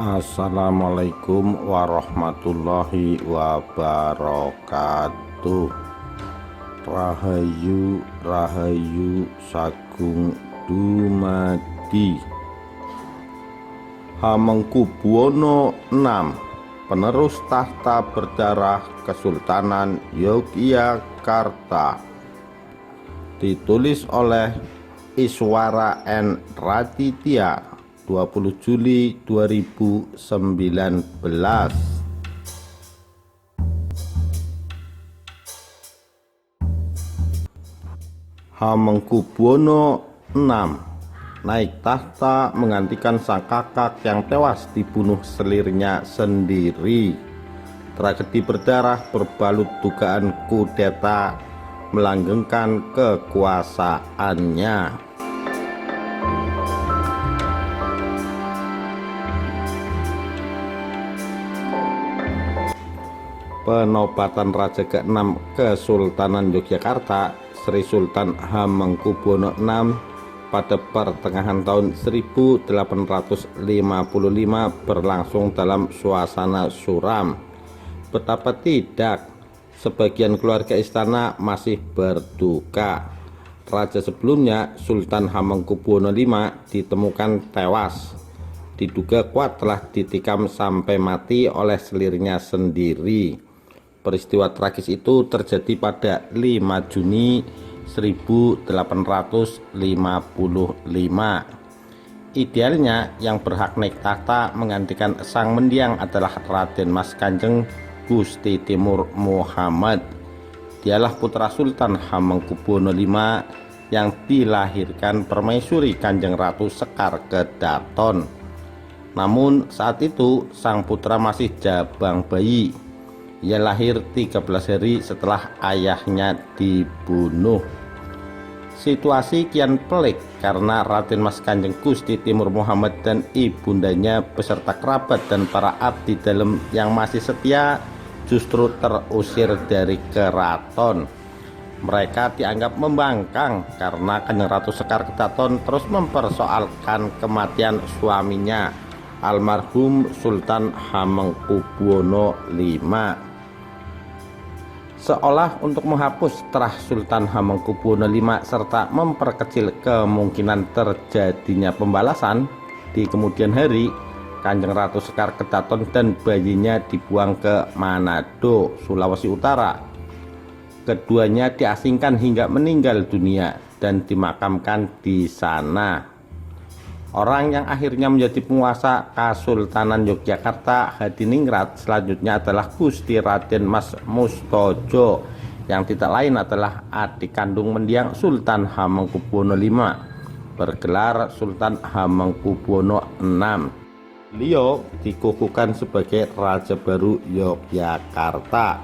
Assalamualaikum warahmatullahi wabarakatuh. Rahayu Rahayu Sagung dumadi. Hamengkubuwono VI, penerus tahta berdarah Kesultanan Yogyakarta. Ditulis oleh Iswara N. Raditya, 20 Juli 2019. Hamengkubuwono VI naik tahta menggantikan sang kakak yang tewas dibunuh selirnya sendiri. Tragedi berdarah berbalut dugaan kudeta melanggengkan kekuasaannya. Penobatan Raja ke-6 Kesultanan Yogyakarta, Sri Sultan Hamengkubuwono VI, pada pertengahan tahun 1855 berlangsung dalam suasana suram. Betapa tidak, sebagian keluarga istana masih berduka. Raja sebelumnya, Sultan Hamengkubuwono V, ditemukan tewas. Diduga kuat telah ditikam sampai mati oleh selirnya sendiri. Peristiwa tragis itu terjadi pada 5 Juni 1855. Idealnya yang berhak naik tahta menggantikan sang mendiang adalah Raden Mas Kanjeng Gusti Timur Muhammad. Dialah putra Sultan Hamengkubuwono V yang dilahirkan Permaisuri Kanjeng Ratu Sekar Kedaton. Namun saat itu sang putra masih jabang bayi. Ia lahir 13 hari setelah ayahnya dibunuh. Situasi kian pelik karena Raden Mas Kanjeng Gusti Timur Muhammad dan ibundanya beserta kerabat dan para abdi dalam yang masih setia justru terusir dari keraton. Mereka dianggap membangkang karena Kanjeng Ratu Sekar Kedaton terus mempersoalkan kematian suaminya, almarhum Sultan Hamengkubuwono V. Seolah untuk menghapus terah Sultan Hamengkubuwono V serta memperkecil kemungkinan terjadinya pembalasan, di kemudian hari Kanjeng Ratu Sekar Kedaton dan bayinya dibuang ke Manado, Sulawesi Utara. Keduanya diasingkan hingga meninggal dunia dan dimakamkan di sana. Orang yang akhirnya menjadi penguasa Kesultanan Yogyakarta Hadiningrat selanjutnya adalah Gusti Raden Mas Mustojo, yang tidak lain adalah adik kandung mendiang Sultan Hamengkubuwono V, bergelar Sultan Hamengkubuwono VI. Beliau dikukuhkan sebagai Raja baru Yogyakarta,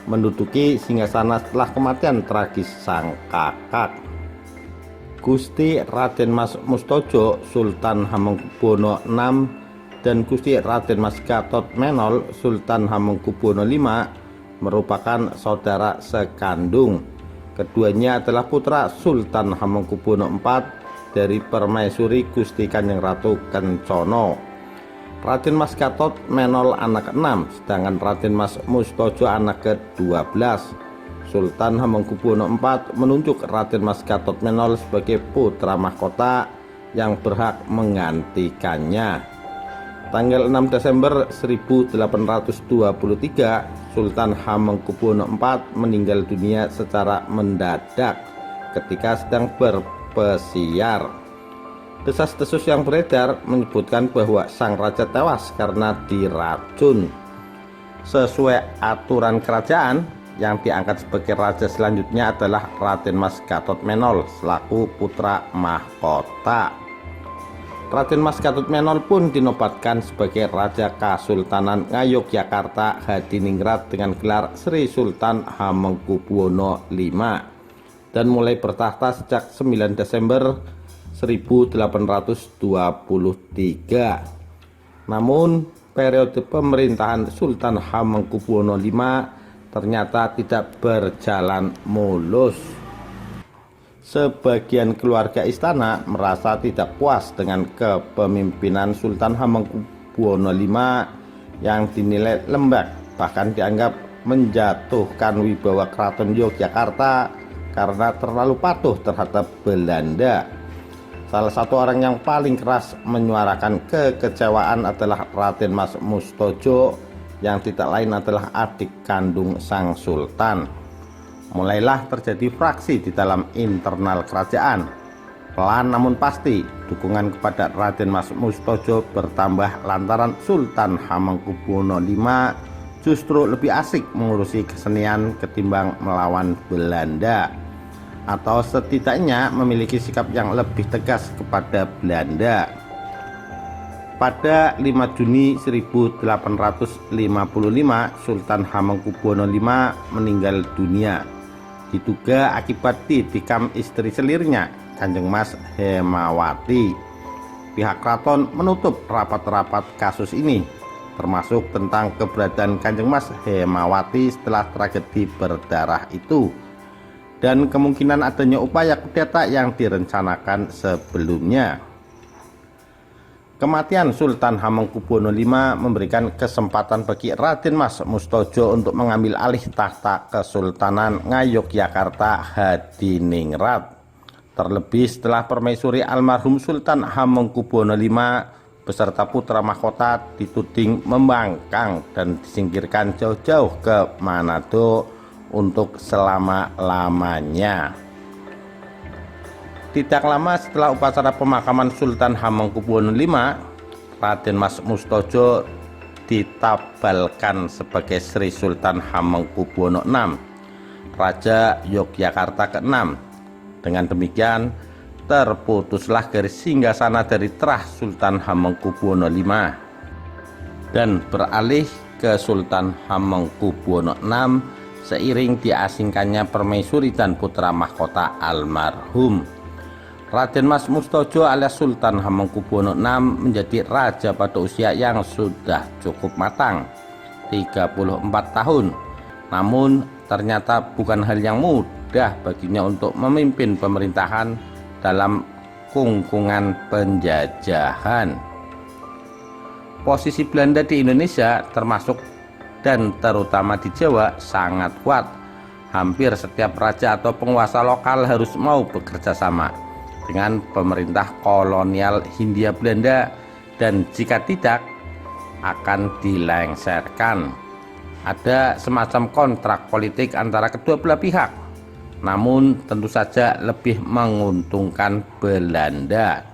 menduduki singgasana setelah kematian tragis sang kakak. Gusti Raden Mas Mustojo Sultan Hamengkubuwono VI dan Gusti Raden Mas Gatot Menol Sultan Hamengkubuwono V merupakan saudara sekandung. Keduanya adalah putra Sultan Hamengkubuwono IV dari Permaisuri Gusti Kanjeng Ratu Kencono. Raden Mas Gatot Menol anak ke-6, sedangkan Raden Mas Mustojo anak ke-12. Sultan Hamengkubuwono IV menunjuk Raden Mas Gatot Menol sebagai putra mahkota yang berhak menggantikannya. Tanggal 6 Desember 1823, Sultan Hamengkubuwono IV meninggal dunia secara mendadak ketika sedang berpesiar. Desas-desus yang beredar menyebutkan bahwa sang raja tewas karena diracun. Sesuai aturan kerajaan, yang diangkat sebagai raja selanjutnya adalah Raden Mas Gatot Menol selaku putra mahkota. Raden Mas Gatot Menol pun dinobatkan sebagai Raja Kesultanan Ngayogyakarta Hadiningrat dengan gelar Sri Sultan Hamengkubuwono V dan mulai bertahta sejak 9 Desember 1823. Namun periode pemerintahan Sultan Hamengkubuwono V ternyata tidak berjalan mulus. Sebagian keluarga istana merasa tidak puas dengan kepemimpinan Sultan Hamengkubuwono Hamengkubuwono V yang dinilai lembek, bahkan dianggap menjatuhkan wibawa Keraton Yogyakarta karena terlalu patuh terhadap Belanda. Salah satu orang yang paling keras menyuarakan kekecewaan adalah Raden Mas Mustojo, yang tidak lain adalah adik kandung sang sultan. Mulailah terjadi fraksi di dalam internal kerajaan. Pelan namun pasti, dukungan kepada Raden Mas Mustojo bertambah lantaran Sultan Hamengkubuwono V justru lebih asik mengurusi kesenian ketimbang melawan Belanda, atau setidaknya memiliki sikap yang lebih tegas kepada Belanda. Pada 5 Juni 1855, Sultan Hamengkubuwono V meninggal dunia, diduga akibat ditikam istri selirnya, Kanjeng Mas Hemawati. Pihak keraton menutup rapat-rapat kasus ini, termasuk tentang keberadaan Kanjeng Mas Hemawati setelah tragedi berdarah itu, dan kemungkinan adanya upaya kudeta yang direncanakan sebelumnya. Kematian Sultan Hamengkubuwono V memberikan kesempatan bagi Raden Mas Mustojo untuk mengambil alih tahta Kesultanan Ngayogyakarta Hadiningrat. Terlebih setelah permaisuri almarhum Sultan Hamengkubuwono V beserta putra mahkota dituding membangkang dan disingkirkan jauh-jauh ke Manado untuk selama-lamanya. Tidak lama setelah upacara pemakaman Sultan Hamengkubuwono V, Raden Mas Mustojo ditabalkan sebagai Sri Sultan Hamengkubuwono VI, Raja Yogyakarta ke-6. Dengan demikian, terputuslah garis singgasana dari terah Sultan Hamengkubuwono V dan beralih ke Sultan Hamengkubuwono VI seiring diasingkannya permaisuri dan putra mahkota almarhum. Raden Mas Mustojo alias Sultan Hamengkubuwono VI menjadi raja pada usia yang sudah cukup matang, 34 tahun. Namun ternyata bukan hal yang mudah baginya untuk memimpin pemerintahan dalam kungkungan penjajahan. Posisi Belanda di Indonesia termasuk dan terutama di Jawa sangat kuat. Hampir setiap raja atau penguasa lokal harus mau bekerja sama dengan pemerintah kolonial Hindia Belanda, dan jika tidak akan dilengsarkan. Ada semacam kontrak politik antara kedua belah pihak, namun tentu saja lebih menguntungkan Belanda.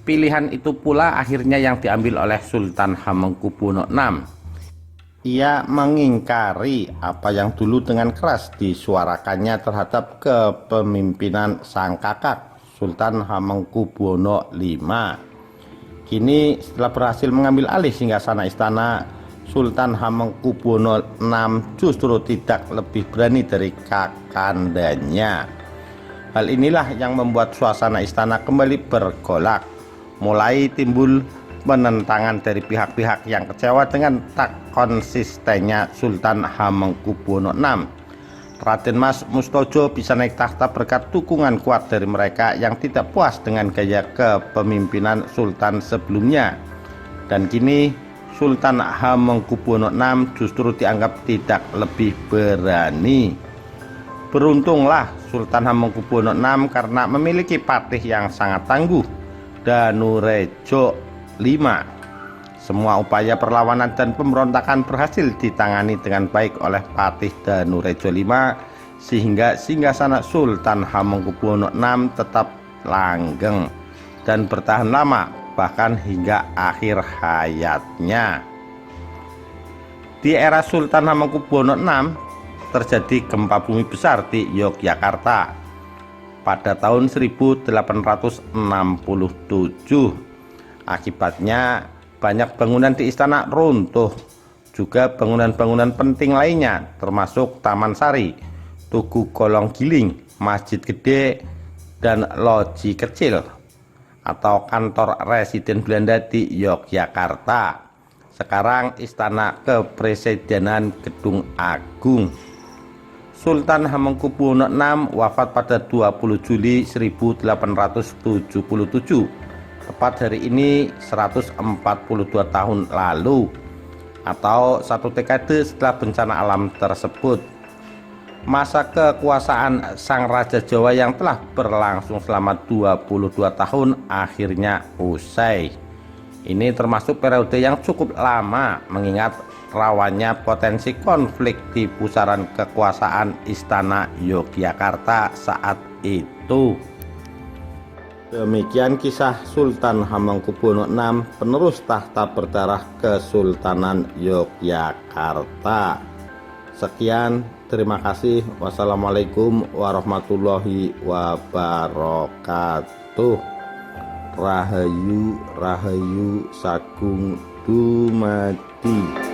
Pilihan itu pula akhirnya yang diambil oleh Sultan Hamengkubuwono VI. Ia mengingkari apa yang dulu dengan keras disuarakannya terhadap kepemimpinan sang kakak Sultan Hamengkubuwono V. Kini setelah berhasil mengambil alih singgasana istana, Sultan Hamengkubuwono VI justru tidak lebih berani dari kakandanya. Hal inilah yang membuat suasana istana kembali bergolak. Mulai timbul penentangan dari pihak-pihak yang kecewa dengan tak konsistennya Sultan Hamengkubuwono VI. Raden Mas Mustojo bisa naik tahta berkat dukungan kuat dari mereka yang tidak puas dengan gaya kepemimpinan Sultan sebelumnya. Dan kini Sultan Hamengkubuwono VI justru dianggap tidak lebih berani. Beruntunglah Sultan Hamengkubuwono VI karena memiliki patih yang sangat tangguh, Danurejo V. Semua upaya perlawanan dan pemberontakan berhasil ditangani dengan baik oleh Patih Danurejo V, sehingga singgasana Sultan Hamengkubuwono VI tetap langgeng dan bertahan lama, bahkan hingga akhir hayatnya. Di era Sultan Hamengkubuwono VI terjadi gempa bumi besar di Yogyakarta pada tahun 1867. Akibatnya banyak bangunan di istana runtuh, juga bangunan-bangunan penting lainnya termasuk Taman Sari, Tugu Kolong Giling, Masjid Gede, dan Loji Kecil atau kantor residen Belanda di Yogyakarta. Sekarang Istana Kepresidenan Gedung Agung. Sultan Hamengkubuwono VI wafat pada 20 Juli 1877 tepat hari ini 142 tahun lalu atau 1 dekade setelah bencana alam tersebut. Masa kekuasaan Sang Raja Jawa yang telah berlangsung selama 22 tahun akhirnya usai. Ini termasuk periode yang cukup lama mengingat rawannya potensi konflik di pusaran kekuasaan Istana Yogyakarta saat itu. Demikian kisah Sultan Hamengkubuwono VI, penerus tahta berdarah Kesultanan Yogyakarta. Sekian, terima kasih. Wassalamualaikum warahmatullahi wabarakatuh. Rahayu Rahayu Sagung Dumadi.